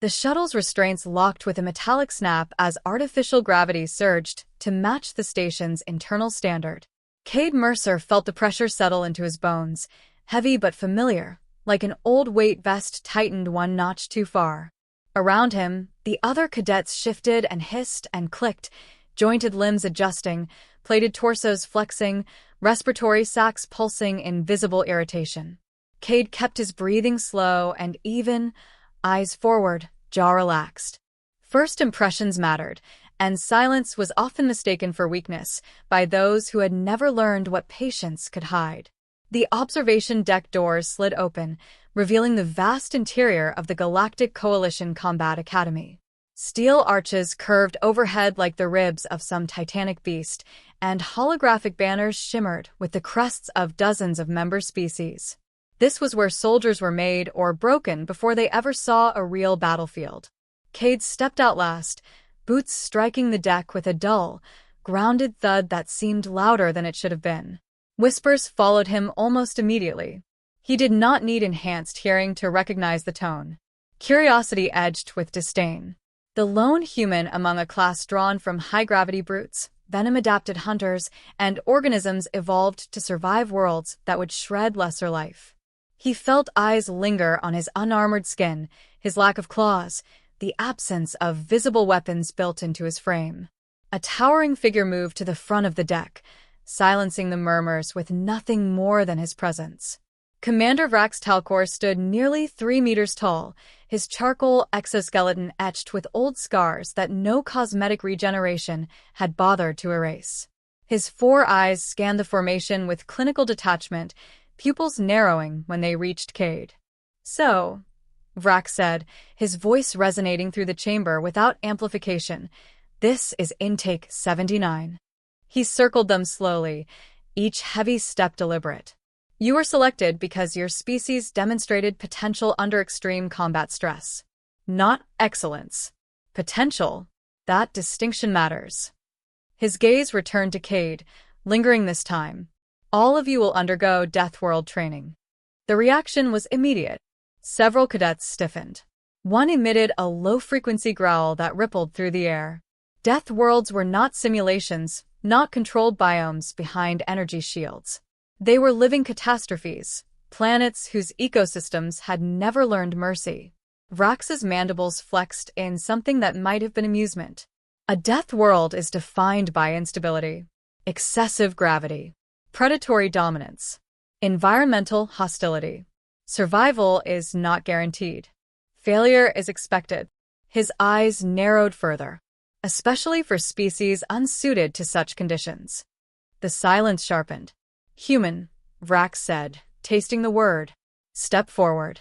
The shuttle's restraints locked with a metallic snap as artificial gravity surged to match the station's internal standard. Cade Mercer felt the pressure settle into his bones, heavy but familiar, like an old weight vest tightened one notch too far. Around him, the other cadets shifted and hissed and clicked, jointed limbs adjusting, plated torsos flexing, respiratory sacs pulsing in visible irritation. Cade kept his breathing slow and even, eyes forward, jaw relaxed. First impressions mattered, and silence was often mistaken for weakness by those who had never learned what patience could hide. The observation deck doors slid open, revealing the vast interior of the Galactic Coalition Combat Academy. Steel arches curved overhead like the ribs of some titanic beast, and holographic banners shimmered with the crests of dozens of member species. This was where soldiers were made or broken before they ever saw a real battlefield. Cade stepped out last, boots striking the deck with a dull, grounded thud that seemed louder than it should have been. Whispers followed him almost immediately. He did not need enhanced hearing to recognize the tone. Curiosity edged with disdain. The lone human among a class drawn from high-gravity brutes, venom-adapted hunters, and organisms evolved to survive worlds that would shred lesser life. He felt eyes linger on his unarmored skin, his lack of claws, the absence of visible weapons built into his frame. A towering figure moved to the front of the deck, silencing the murmurs with nothing more than his presence. Commander Vrax Talcor stood nearly 3 meters tall, his charcoal exoskeleton etched with old scars that no cosmetic regeneration had bothered to erase. His 4 eyes scanned the formation with clinical detachment, pupils narrowing when they reached Cade. "So," Vrax said, his voice resonating through the chamber without amplification, "this is intake 79. He circled them slowly, each heavy step deliberate. "You were selected because your species demonstrated potential under extreme combat stress. Not excellence. Potential. That distinction matters." His gaze returned to Cade, lingering this time. "All of you will undergo Death World training." The reaction was immediate. Several cadets stiffened. One emitted a low-frequency growl that rippled through the air. Death Worlds were not simulations, not controlled biomes behind energy shields. They were living catastrophes, planets whose ecosystems had never learned mercy. Vrax's mandibles flexed in something that might have been amusement. A death world is defined by instability, excessive gravity, predatory dominance, environmental hostility. Survival is not guaranteed. Failure is expected. His eyes narrowed further, especially for species unsuited to such conditions. The silence sharpened. "Human," Vrax said, tasting the word. "Step forward."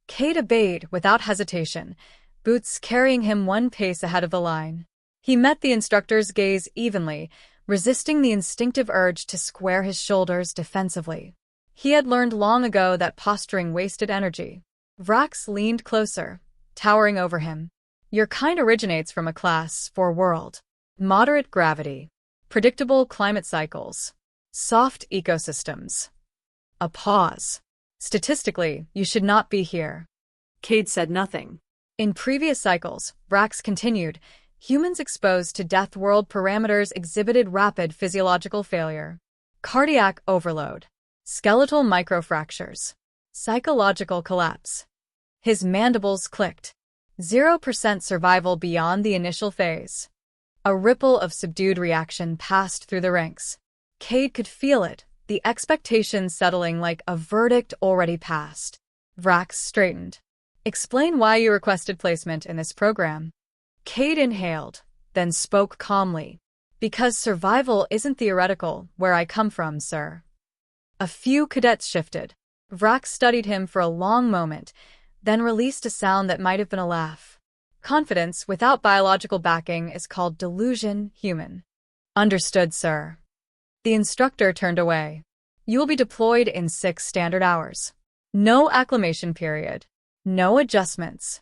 Cade obeyed without hesitation, boots carrying him 1 pace ahead of the line. He met the instructor's gaze evenly, resisting the instinctive urge to square his shoulders defensively. He had learned long ago that posturing wasted energy. Vrax leaned closer, towering over him. "Your kind originates from a class 4 world. Moderate gravity, predictable climate cycles, soft ecosystems." A pause. "Statistically, you should not be here." Cade said nothing. In previous cycles, Vrax continued, humans exposed to Death World parameters exhibited rapid physiological failure, cardiac overload, skeletal microfractures, psychological collapse. His mandibles clicked. 0% survival beyond the initial phase. A ripple of subdued reaction passed through the ranks. Cade could feel it, the expectations settling like a verdict already passed. Vrax straightened. "Explain why you requested placement in this program." Cade inhaled, then spoke calmly. "Because survival isn't theoretical where I come from, sir." A few cadets shifted. Vrax studied him for a long moment, then released a sound that might have been a laugh. "Confidence without biological backing is called delusion human." "Understood, sir." The instructor turned away. "You will be deployed in 6 standard hours. No acclimation period. No adjustments."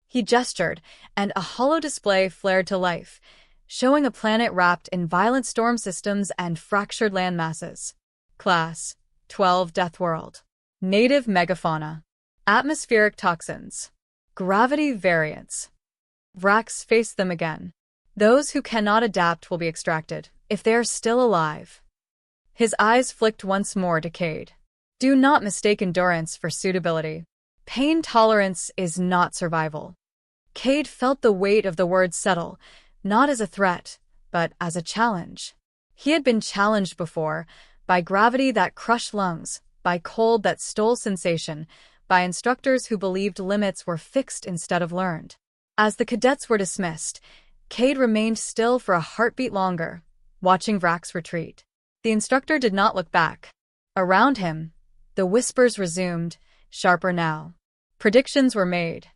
He gestured, and a hollow display flared to life, showing a planet wrapped in violent storm systems and fractured landmasses. Class 12 Death World. Native megafauna. Atmospheric toxins. Gravity variance. Vrax faced them again. Those who cannot adapt will be extracted, if they are still alive. His eyes flicked once more to Cade. Do not mistake endurance for suitability. Pain tolerance is not survival. Cade felt the weight of the words settle, not as a threat, but as a challenge. He had been challenged before, by gravity that crushed lungs, by cold that stole sensation, by instructors who believed limits were fixed instead of learned. As the cadets were dismissed, Cade remained still for a heartbeat longer, watching Vrax retreat. The instructor did not look back. Around him, the whispers resumed, sharper now. Predictions were made.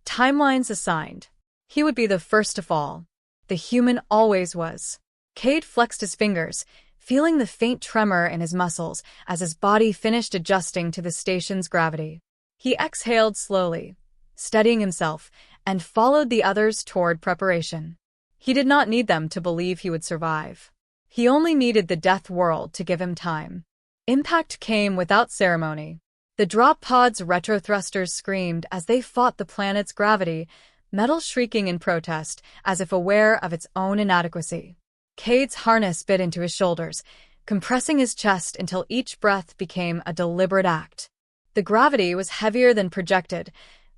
Timelines assigned. He would be the first to fall. The human always was. Cade flexed his fingers, feeling the faint tremor in his muscles as his body finished adjusting to the station's gravity. He exhaled slowly, steadying himself, and followed the others toward preparation. He did not need them to believe he would survive. He only needed the death world to give him time. Impact came without ceremony. The drop pod's retrothrusters screamed as they fought the planet's gravity, metal shrieking in protest as if aware of its own inadequacy. Cade's harness bit into his shoulders, compressing his chest until each breath became a deliberate act. The gravity was heavier than projected,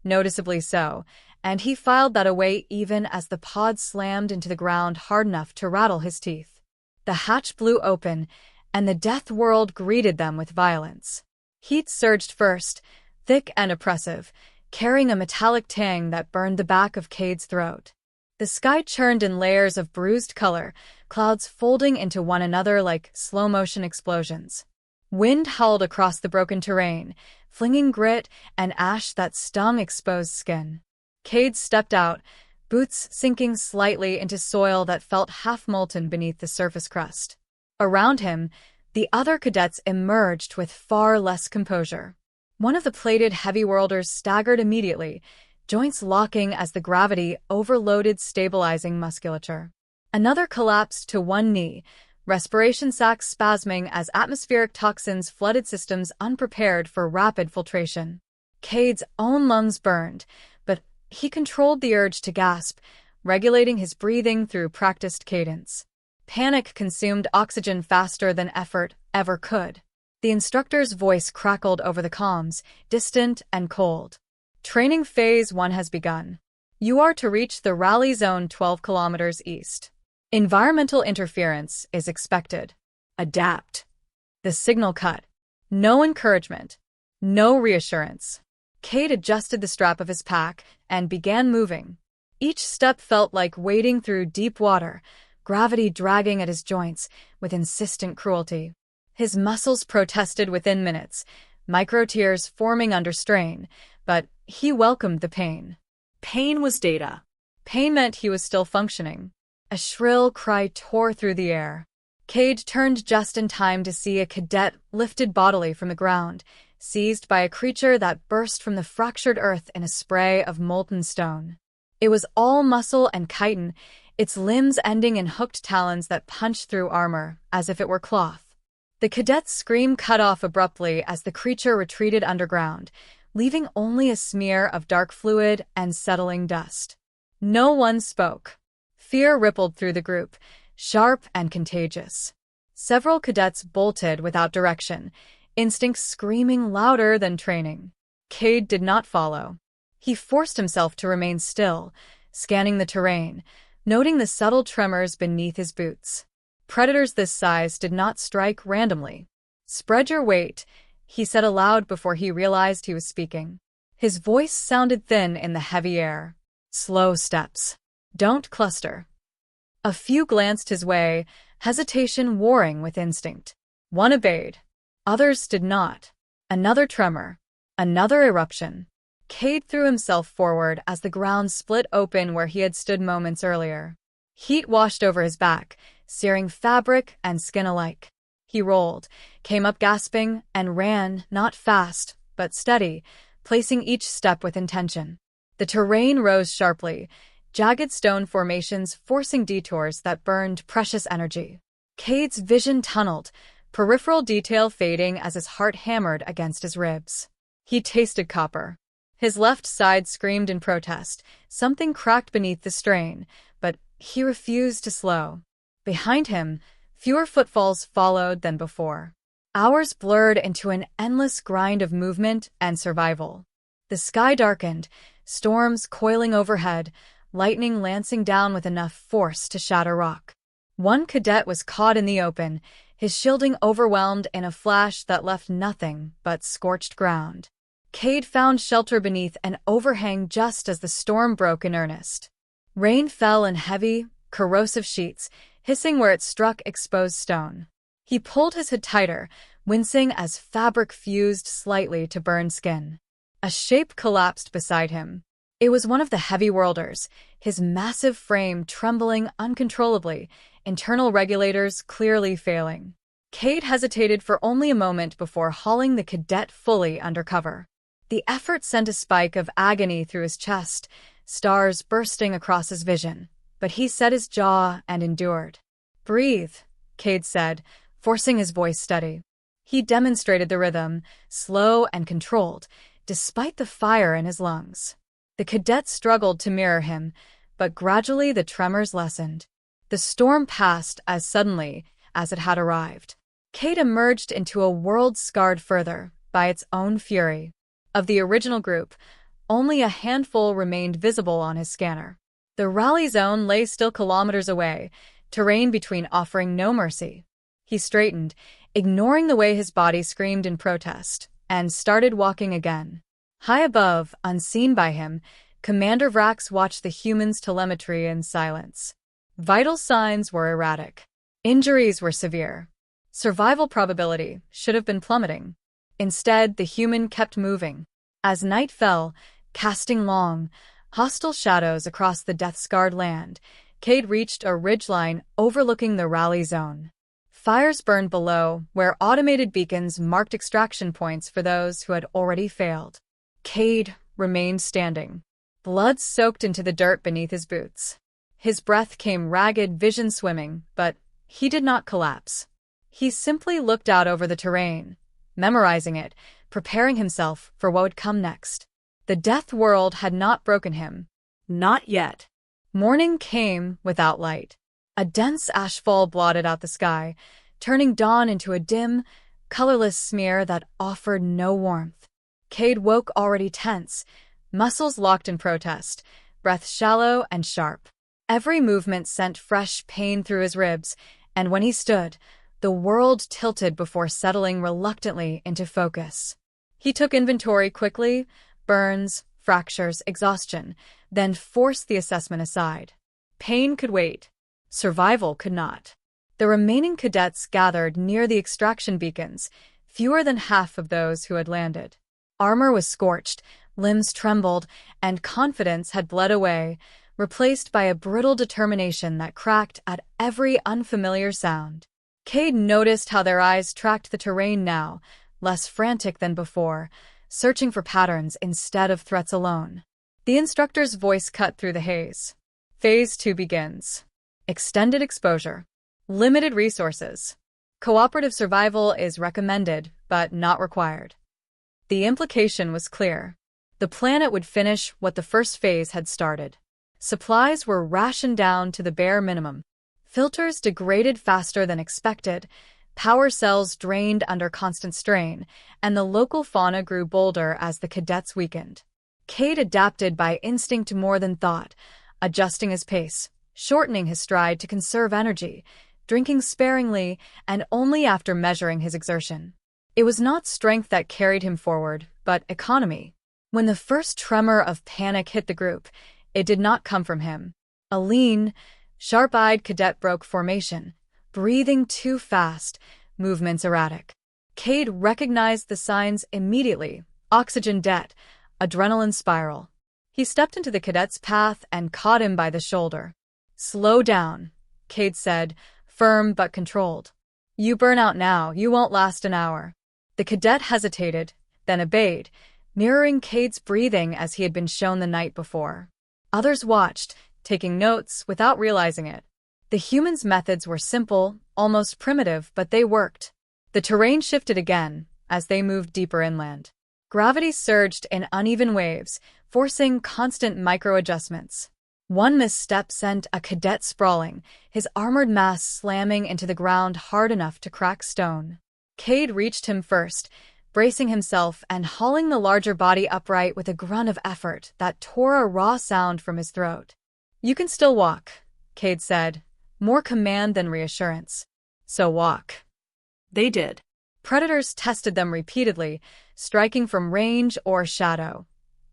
noticeably so, and he filed that away even as the pod slammed into the ground hard enough to rattle his teeth. The hatch blew open, and the death world greeted them with violence. Heat surged first, thick and oppressive, carrying a metallic tang that burned the back of Cade's throat. The sky churned in layers of bruised color, clouds folding into one another like slow-motion explosions. Wind howled across the broken terrain, flinging grit and ash that stung exposed skin. Cade stepped out, boots sinking slightly into soil that felt half-molten beneath the surface crust. Around him, the other cadets emerged with far less composure. One of the plated heavy-worlders staggered immediately, joints locking as the gravity overloaded stabilizing musculature. Another collapsed to one knee, respiration sacs spasming as atmospheric toxins flooded systems unprepared for rapid filtration. Cade's own lungs burned, but he controlled the urge to gasp, regulating his breathing through practiced cadence. Panic consumed oxygen faster than effort ever could. The instructor's voice crackled over the comms, distant and cold. Training Phase 1 has begun. You are to reach the rally zone 12 kilometers east. Environmental interference is expected. Adapt. The signal cut. No encouragement. No reassurance. Cade adjusted the strap of his pack and began moving. Each step felt like wading through deep water, gravity dragging at his joints with insistent cruelty. His muscles protested within minutes, micro-tears forming under strain, but he welcomed the pain. Pain was data. Pain meant he was still functioning. A shrill cry tore through the air. Cade turned just in time to see a cadet lifted bodily from the ground, seized by a creature that burst from the fractured earth in a spray of molten stone. It was all muscle and chitin, its limbs ending in hooked talons that punched through armor, as if it were cloth. The cadet's scream cut off abruptly as the creature retreated underground, leaving only a smear of dark fluid and settling dust. No one spoke. Fear rippled through the group, sharp and contagious. Several cadets bolted without direction, instincts screaming louder than training. Cade did not follow. He forced himself to remain still, scanning the terrain, noting the subtle tremors beneath his boots. Predators this size did not strike randomly. Spread your weight, he said aloud before he realized he was speaking. His voice sounded thin in the heavy air. Slow steps. Don't cluster. A few glanced his way, hesitation warring with instinct. One obeyed. Others did not. Another tremor. Another eruption. Cade threw himself forward as the ground split open where he had stood moments earlier. Heat washed over his back, searing fabric and skin alike. He rolled, came up gasping, and ran, not fast, but steady, placing each step with intention. The terrain rose sharply, jagged stone formations forcing detours that burned precious energy. Cade's vision tunneled, peripheral detail fading as his heart hammered against his ribs. He tasted copper. His left side screamed in protest. Something cracked beneath the strain, but he refused to slow. Behind him, fewer footfalls followed than before. Hours blurred into an endless grind of movement and survival. The sky darkened, storms coiling overhead, lightning lancing down with enough force to shatter rock. One cadet was caught in the open, his shielding overwhelmed in a flash that left nothing but scorched ground. Cade found shelter beneath an overhang just as the storm broke in earnest. Rain fell in heavy, corrosive sheets, hissing where it struck exposed stone. He pulled his hood tighter, wincing as fabric fused slightly to burn skin. A shape collapsed beside him. It was one of the heavy worlders, his massive frame trembling uncontrollably, internal regulators clearly failing. Cade hesitated for only a moment before hauling the cadet fully under cover. The effort sent a spike of agony through his chest, stars bursting across his vision, but he set his jaw and endured. "Breathe," Cade said, forcing his voice steady. He demonstrated the rhythm, slow and controlled, despite the fire in his lungs. The cadet struggled to mirror him, but gradually the tremors lessened. The storm passed as suddenly as it had arrived. Cade emerged into a world scarred further by its own fury. Of the original group, only a handful remained visible on his scanner. The rally zone lay still kilometers away, terrain between offering no mercy. He straightened, ignoring the way his body screamed in protest, and started walking again. High above, unseen by him, Commander Vrax watched the humans' telemetry in silence. Vital signs were erratic. Injuries were severe. Survival probability should have been plummeting. Instead, the human kept moving. As night fell, casting long, hostile shadows across the death-scarred land, Cade reached a ridgeline overlooking the rally zone. Fires burned below, where automated beacons marked extraction points for those who had already failed. Cade remained standing. Blood soaked into the dirt beneath his boots. His breath came ragged, vision swimming, but he did not collapse. He simply looked out over the terrain, memorizing it, preparing himself for what would come next. The death world had not broken him. Not yet. Morning came without light. A dense ashfall blotted out the sky, turning dawn into a dim, colorless smear that offered no warmth. Cade woke already tense, muscles locked in protest, breath shallow and sharp. Every movement sent fresh pain through his ribs, and when he stood, the world tilted before settling reluctantly into focus. He took inventory quickly, burns, fractures, exhaustion, then forced the assessment aside. Pain could wait. Survival could not. The remaining cadets gathered near the extraction beacons, fewer than half of those who had landed. Armor was scorched, limbs trembled, and confidence had bled away, replaced by a brittle determination that cracked at every unfamiliar sound. Cade noticed how their eyes tracked the terrain now, less frantic than before, searching for patterns instead of threats alone. The instructor's voice cut through the haze. Phase 2 begins. Extended exposure. Limited resources. Cooperative survival is recommended, but not required. The implication was clear. The planet would finish what the first phase had started. Supplies were rationed down to the bare minimum. Filters degraded faster than expected, power cells drained under constant strain, and the local fauna grew bolder as the cadets weakened. Cade adapted by instinct more than thought, adjusting his pace, shortening his stride to conserve energy, drinking sparingly and only after measuring his exertion. It was not strength that carried him forward, but economy. When the first tremor of panic hit the group, it did not come from him. A lean, sharp-eyed cadet broke formation, breathing too fast, movements erratic. Cade recognized the signs immediately: oxygen debt, adrenaline spiral. He stepped into the cadet's path and caught him by the shoulder. "Slow down," Cade said, firm but controlled. "You burn out now, you won't last an hour." The cadet hesitated, then obeyed, mirroring Cade's breathing as he had been shown the night before. Others watched, taking notes without realizing it. The humans' methods were simple, almost primitive, but they worked. The terrain shifted again as they moved deeper inland. Gravity surged in uneven waves, forcing constant micro-adjustments. One misstep sent a cadet sprawling, his armored mass slamming into the ground hard enough to crack stone. Cade reached him first, bracing himself and hauling the larger body upright with a grunt of effort that tore a raw sound from his throat. "You can still walk," Cade said, more command than reassurance. "So walk." They did. Predators tested them repeatedly, striking from range or shadow,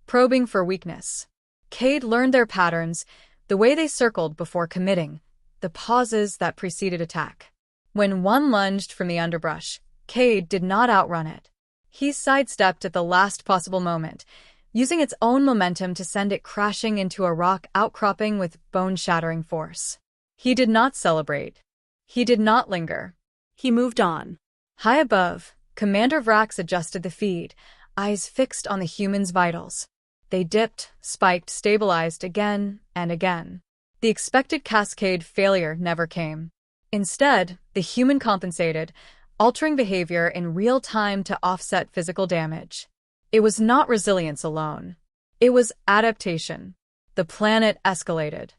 probing for weakness. Cade learned their patterns, the way they circled before committing, the pauses that preceded attack. When one lunged from the underbrush, Cade did not outrun it. He sidestepped at the last possible moment, using its own momentum to send it crashing into a rock outcropping with bone-shattering force. He did not celebrate. He did not linger. He moved on. High above, Commander Vrax adjusted the feed, eyes fixed on the human's vitals. They dipped, spiked, stabilized again and again. The expected cascade failure never came. Instead, the human compensated, altering behavior in real time to offset physical damage. It was not resilience alone. It was adaptation. The planet escalated.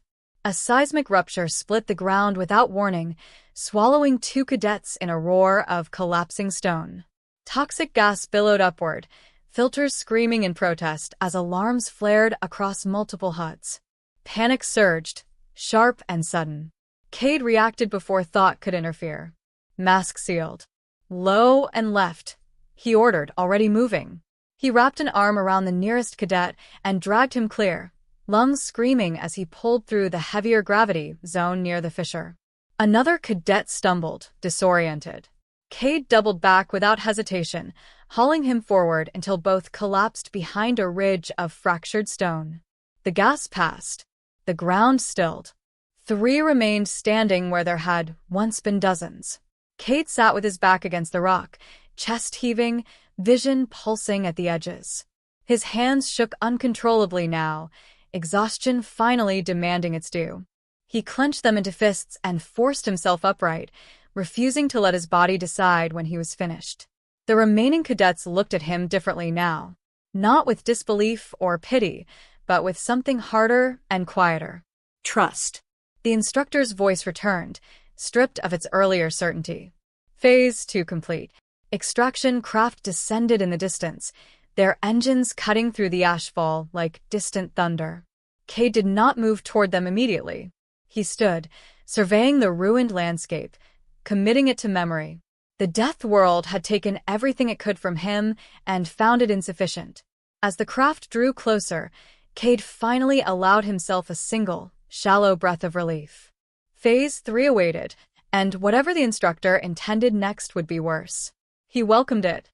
A seismic rupture split the ground without warning, swallowing 2 cadets in a roar of collapsing stone. Toxic gas billowed upward, filters screaming in protest as alarms flared across multiple HUDs. Panic surged, sharp and sudden. Cade reacted before thought could interfere. Mask sealed. Low and left, he ordered, already moving. He wrapped an arm around the nearest cadet and dragged him clear, lungs screaming as he pulled through the heavier gravity zone near the fissure. Another cadet stumbled, disoriented. Cade doubled back without hesitation, hauling him forward until both collapsed behind a ridge of fractured stone. The gas passed. The ground stilled. 3 remained standing where there had once been dozens. Cade sat with his back against the rock, chest heaving, vision pulsing at the edges. His hands shook uncontrollably now, exhaustion finally demanding its due. He clenched them into fists and forced himself upright, refusing to let his body decide when he was finished. The remaining cadets looked at him differently now, not with disbelief or pity, but with something harder and quieter. Trust. The instructor's voice returned, stripped of its earlier certainty. Phase 2 complete. Extraction craft descended in the distance, their engines cutting through the ashfall like distant thunder. Cade did not move toward them immediately. He stood, surveying the ruined landscape, committing it to memory. The Death World had taken everything it could from him and found it insufficient. As the craft drew closer, Cade finally allowed himself a single, shallow breath of relief. Phase 3 awaited, and whatever the instructor intended next would be worse. He welcomed it.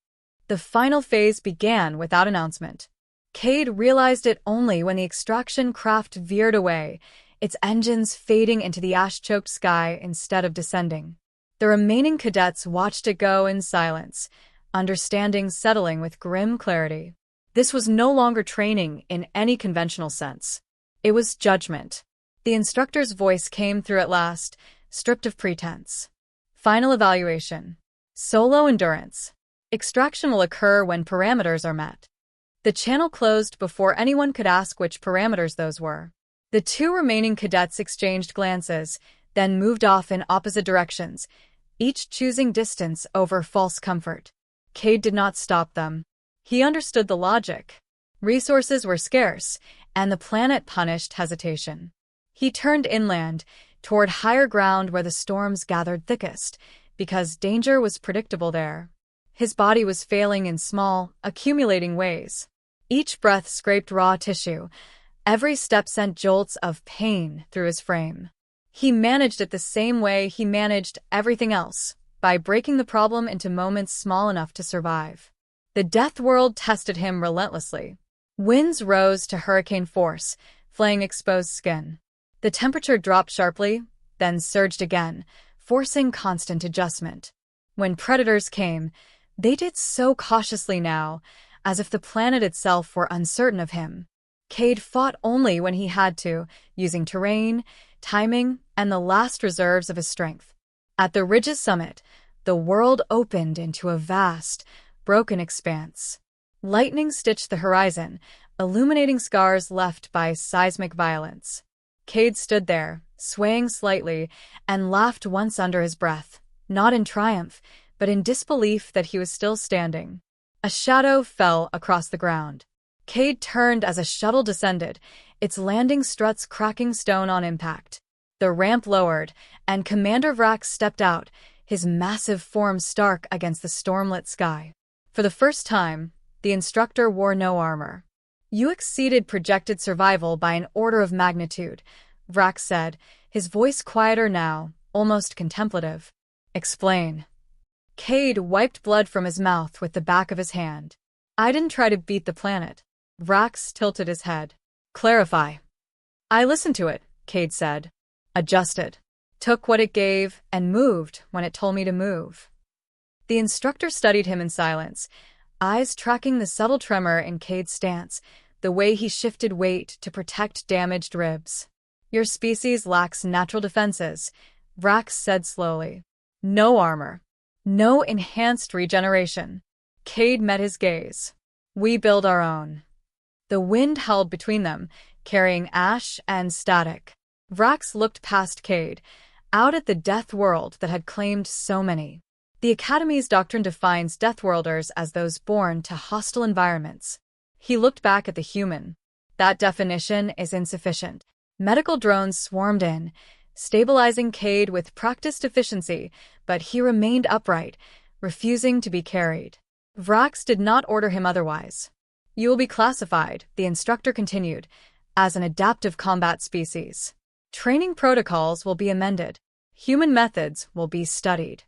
The final phase began without announcement. Cade realized it only when the extraction craft veered away, its engines fading into the ash-choked sky instead of descending. The remaining cadets watched it go in silence, understanding settling with grim clarity. This was no longer training in any conventional sense. It was judgment. The instructor's voice came through at last, stripped of pretense. Final evaluation. Solo endurance. Extraction will occur when parameters are met. The channel closed before anyone could ask which parameters those were. The 2 remaining cadets exchanged glances, then moved off in opposite directions, each choosing distance over false comfort. Cade did not stop them. He understood the logic. Resources were scarce, and the planet punished hesitation. He turned inland, toward higher ground where the storms gathered thickest, because danger was predictable there. His body was failing in small, accumulating ways. Each breath scraped raw tissue. Every step sent jolts of pain through his frame. He managed it the same way he managed everything else, by breaking the problem into moments small enough to survive. The Death World tested him relentlessly. Winds rose to hurricane force, flaying exposed skin. The temperature dropped sharply, then surged again, forcing constant adjustment. When predators came, they did so cautiously now, as if the planet itself were uncertain of him. Cade fought only when he had to, using terrain, timing, and the last reserves of his strength. At the ridge's summit, the world opened into a vast, broken expanse. Lightning stitched the horizon, illuminating scars left by seismic violence. Cade stood there, swaying slightly, and laughed once under his breath, not in triumph, but in disbelief that he was still standing. A shadow fell across the ground. Cade turned as a shuttle descended, its landing struts cracking stone on impact. The ramp lowered, and Commander Vrax stepped out, his massive form stark against the stormlit sky. For the first time, the instructor wore no armor. "You exceeded projected survival by an order of magnitude," Vrax said, his voice quieter now, almost contemplative. "Explain." Cade wiped blood from his mouth with the back of his hand. "I didn't try to beat the planet." Vrax tilted his head. "Clarify." "I listened to it," Cade said. "Adjusted. Took what it gave and moved when it told me to move." The instructor studied him in silence, eyes tracking the subtle tremor in Cade's stance, the way he shifted weight to protect damaged ribs. "Your species lacks natural defenses," Vrax said slowly. "No armor. No enhanced regeneration." Cade met his gaze. "We build our own." The wind howled between them, carrying ash and static. Vrax looked past Cade, out at the death world that had claimed so many. The Academy's doctrine defines Deathworlders as those born to hostile environments. He looked back at the human. That definition is insufficient. Medical drones swarmed in, stabilizing Cade with practiced efficiency, but he remained upright, refusing to be carried. Vrax did not order him otherwise. "You will be classified," the instructor continued, "as an adaptive combat species. Training protocols will be amended. Human methods will be studied."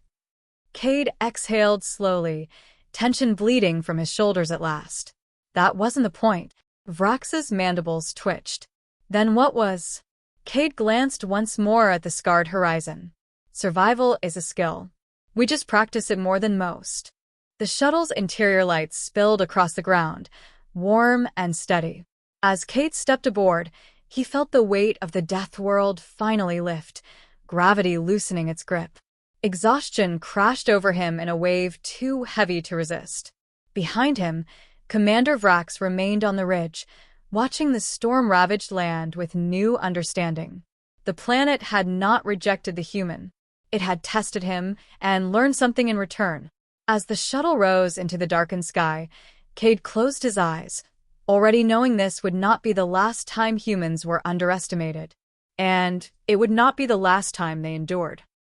Cade exhaled slowly, tension bleeding from his shoulders at last. That wasn't the point. Vrax's mandibles twitched. Then what was? Cade glanced once more at the scarred horizon. "Survival is a skill. We just practice it more than most." The shuttle's interior lights spilled across the ground, warm and steady. As Cade stepped aboard, he felt the weight of the death world finally lift, gravity loosening its grip. Exhaustion crashed over him in a wave too heavy to resist. Behind him, Commander Vrax remained on the ridge, watching the storm-ravaged land with new understanding. The planet had not rejected the human. It had tested him and learned something in return. As the shuttle rose into the darkened sky, Cade closed his eyes, already knowing this would not be the last time humans were underestimated. And it would not be the last time they endured.